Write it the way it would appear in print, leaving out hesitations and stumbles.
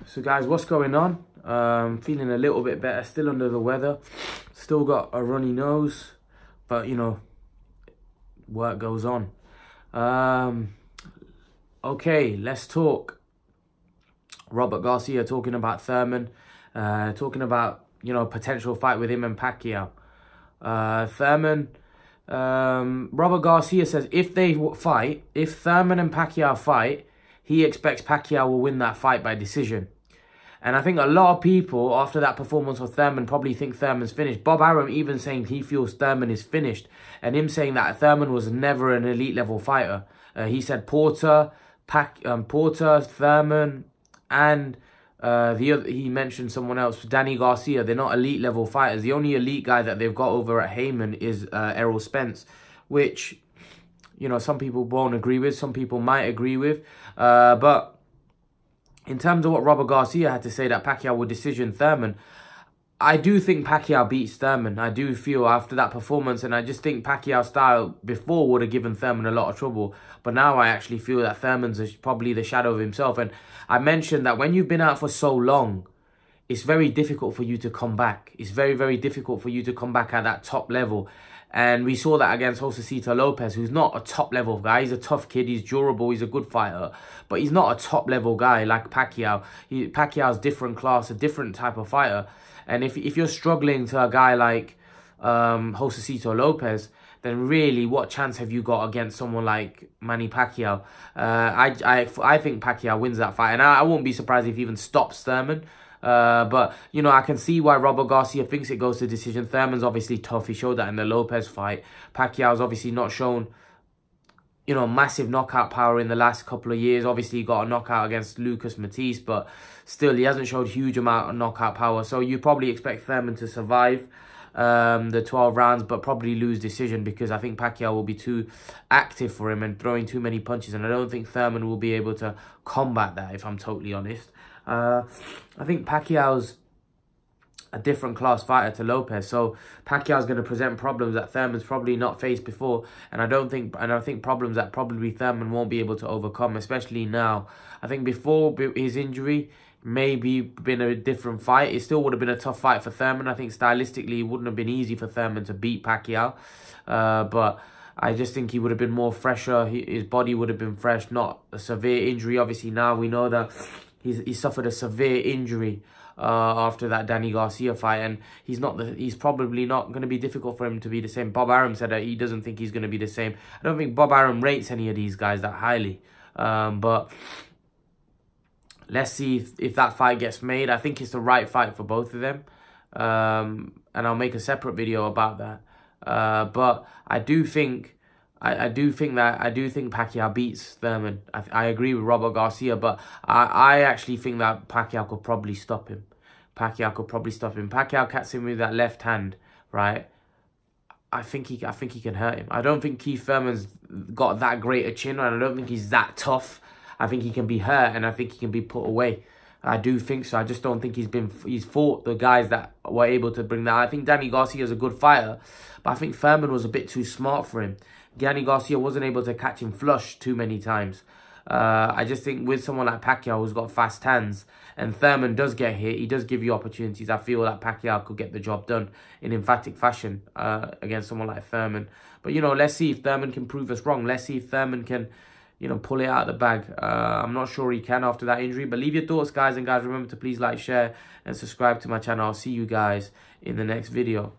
So guys, what's going on? Feeling a little bit better, still under the weather, still got a runny nose, but you know, work goes on. Okay, let's talk. Robert Garcia talking about Thurman, talking about, you know, potential fight with him and Pacquiao. Robert Garcia says if Thurman and Pacquiao fight, he expects Pacquiao will win that fight by decision. And I think a lot of people, after that performance of Thurman, probably think Thurman's finished. Bob Arum even saying he feels Thurman is finished. And him saying that Thurman was never an elite level fighter. He said Porter, Thurman, and he mentioned someone else, Danny Garcia. They're not elite level fighters. The only elite guy that they've got over at Heyman is Errol Spence, which, you know, some people won't agree with, some people might agree with. But in terms of what Robert Garcia had to say, that Pacquiao would decision Thurman, I do think Pacquiao beats Thurman. I do feel after that performance, and I just think Pacquiao's style before would have given Thurman a lot of trouble. But now I actually feel that Thurman's probably the shadow of himself. And I mentioned that when you've been out for so long, it's very difficult for you to come back. It's very, very difficult for you to come back at that top level. And we saw that against Josecito Lopez, who's not a top-level guy. He's a tough kid. He's durable. He's a good fighter. But he's not a top-level guy like Pacquiao. Pacquiao's different class, a different type of fighter. And if you're struggling to a guy like Josecito Lopez, then really, what chance have you got against someone like Manny Pacquiao? I think Pacquiao wins that fight. And I won't be surprised if he even stops Thurman. But, you know, I can see why Robert Garcia thinks it goes to decision. Thurman's obviously tough. He showed that in the Lopez fight. Pacquiao's obviously not shown, you know, massive knockout power in the last couple of years. Obviously, he got a knockout against Lucas Matisse, but still, he hasn't showed huge amount of knockout power. So you probably expect Thurman to survive the 12 rounds, but probably lose decision, because I think Pacquiao will be too active for him and throwing too many punches. And I don't think Thurman will be able to combat that, if I'm totally honest. I think Pacquiao's a different class fighter to Lopez, so Pacquiao's going to present problems that Thurman's probably not faced before, and I think problems that probably Thurman won't be able to overcome, especially now. I think before his injury, maybe been a different fight. It still would have been a tough fight for Thurman. I think stylistically, it wouldn't have been easy for Thurman to beat Pacquiao, but I just think he would have been more fresher. His body would have been fresh, not a severe injury. Obviously, now we know that he suffered a severe injury after that Danny Garcia fight, and he's probably not going to be difficult for him to be the same. Bob Arum said that he doesn't think he's going to be the same. I don't think Bob Arum rates any of these guys that highly. But let's see if that fight gets made. I think it's the right fight for both of them. And I'll make a separate video about that. But I do think Pacquiao beats Thurman. I agree with Robert Garcia, but I actually think that Pacquiao could probably stop him. Pacquiao cuts him with that left hand, right? I think he can hurt him. I don't think Keith Thurman's got that great a chin, and I don't think he's that tough. I think he can be hurt, and I think he can be put away. I do think so. I just don't think he's fought the guys that were able to bring that. I think Danny Garcia is a good fighter, but I think Thurman was a bit too smart for him. Danny Garcia wasn't able to catch him flush too many times. I just think with someone like Pacquiao who's got fast hands, and Thurman does get hit, he does give you opportunities. I feel that Pacquiao could get the job done in emphatic fashion against someone like Thurman. But, you know, let's see if Thurman can prove us wrong. Let's see if Thurman can, you know, pull it out of the bag. I'm not sure he can after that injury. But leave your thoughts, guys. And guys, remember to please like, share, and subscribe to my channel. I'll see you guys in the next video.